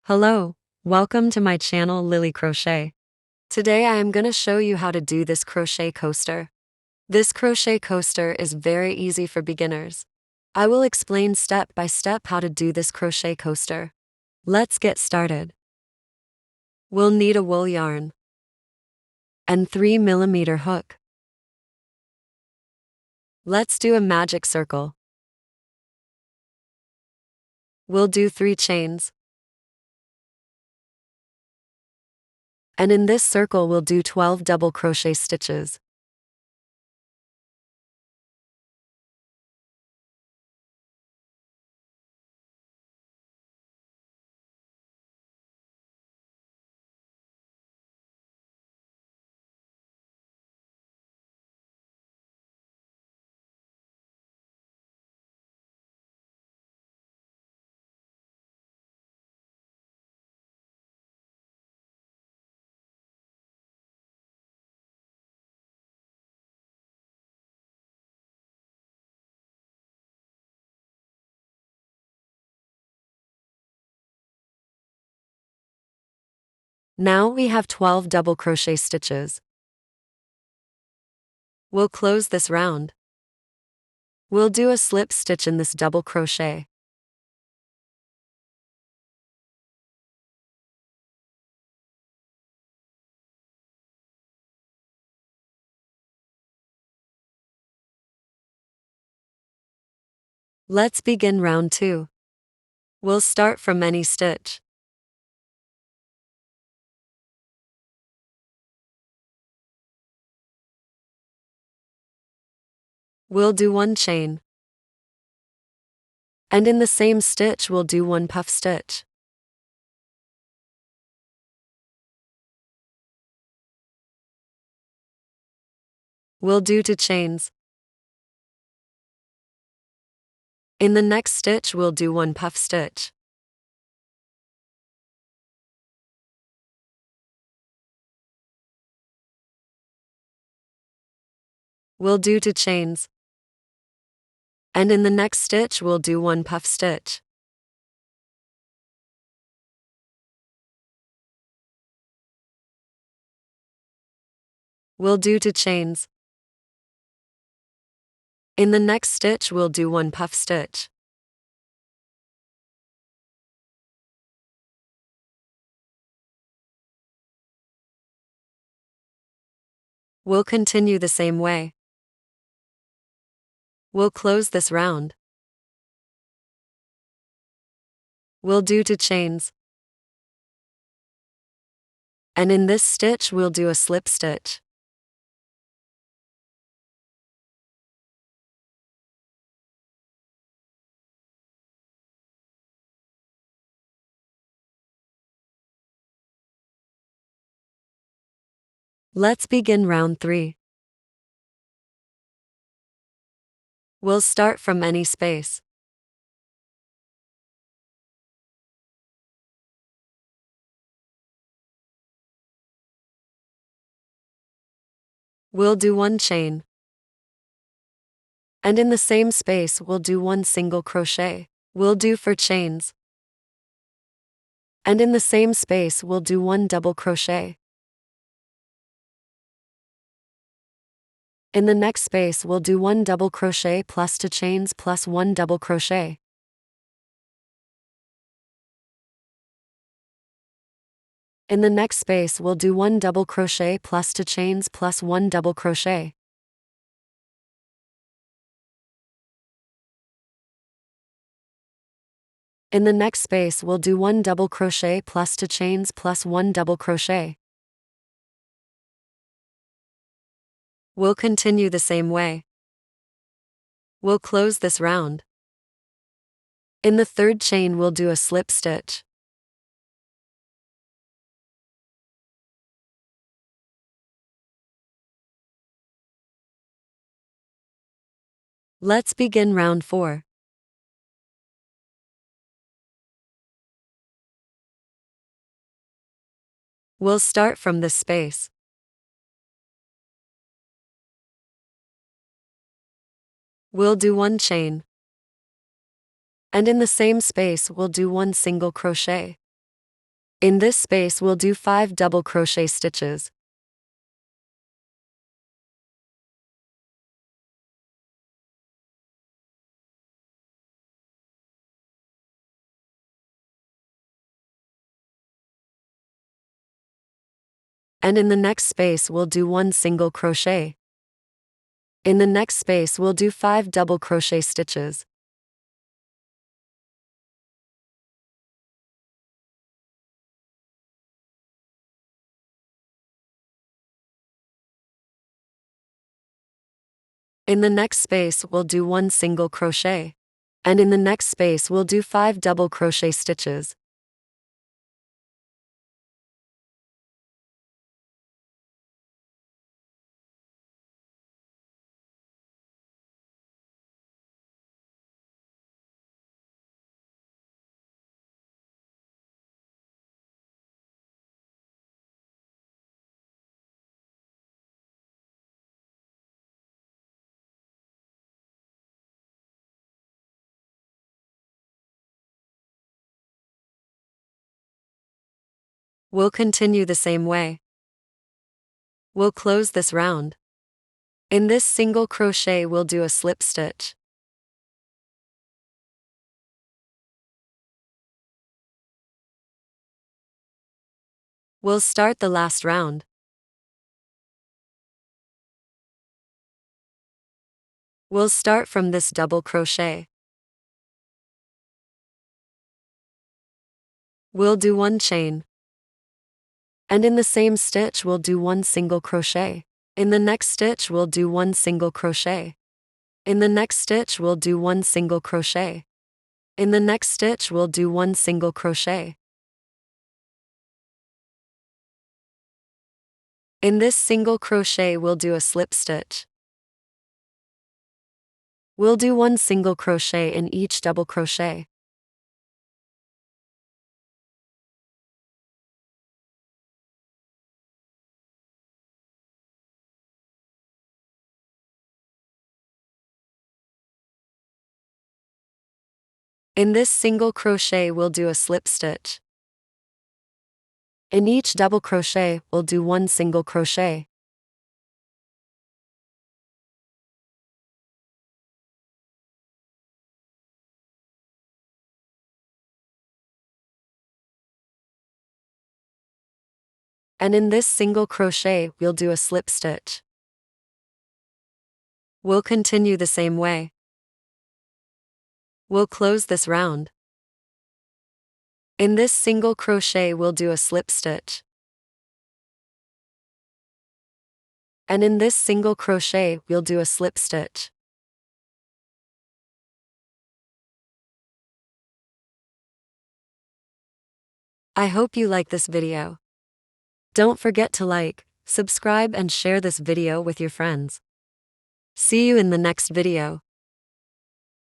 Hello, welcome to my channel Lily Crochet. Today I am gonna show you how to do this crochet coaster. This crochet coaster is very easy for beginners. I will explain step by step how to do this crochet coaster. Let's get started. We'll need a wool yarn and 3mm hook. Let's do a magic circle. We'll do 3 chains. And in this circle we'll do 12 double crochet stitches. Now we have 12 double crochet stitches. We'll close this round. We'll do a slip stitch in this double crochet. Let's begin round 2. We'll start from any stitch. We'll do 1 chain. And in the same stitch we'll do 1 puff stitch. We'll do 2 chains. In the next stitch we'll do 1 puff stitch. We'll do 2 chains. And in the next stitch we'll do 1 puff stitch. We'll do 2 chains. In the next stitch we'll do 1 puff stitch. We'll continue the same way. We'll close this round. We'll do 2 chains. And in this stitch we'll do a slip stitch. Let's begin round 3. We'll start from any space. We'll do 1 chain. And in the same space we'll do 1 single crochet. We'll do 4 chains. And in the same space we'll do 1 double crochet. In the next space we'll do 1 double crochet plus 2 chains plus 1 double crochet. In the next space we'll do 1 double crochet plus 2 chains plus 1 double crochet. In the next space we'll do 1 double crochet plus 2 chains plus 1 double crochet. We'll continue the same way. We'll close this round. In the 3rd chain we'll do a slip stitch. Let's begin round 4. We'll start from this space. We'll do 1 chain. And in the same space we'll do 1 single crochet. In this space we'll do 5 double crochet stitches. And in the next space we'll do 1 single crochet. In the next space we'll do 5 double crochet stitches. In the next space we'll do 1 single crochet. And in the next space we'll do 5 double crochet stitches. We'll continue the same way. We'll close this round. In this single crochet we'll do a slip stitch. We'll start the last round. We'll start from this double crochet. We'll do 1 chain. And in the same stitch we'll do 1 single crochet. In the next stitch we'll do 1 single crochet. In the next stitch we'll do 1 single crochet. In the next stitch we'll do 1 single crochet. In this single crochet we'll do a slip stitch. We'll do 1 single crochet in each double crochet. In this single crochet we'll do a slip stitch. In each double crochet we'll do 1 single crochet. And in this single crochet we'll do a slip stitch. We'll continue the same way. We'll close this round. In this single crochet we'll do a slip stitch. And in this single crochet we'll do a slip stitch. I hope you like this video. Don't forget to like, subscribe and share this video with your friends. See you in the next video.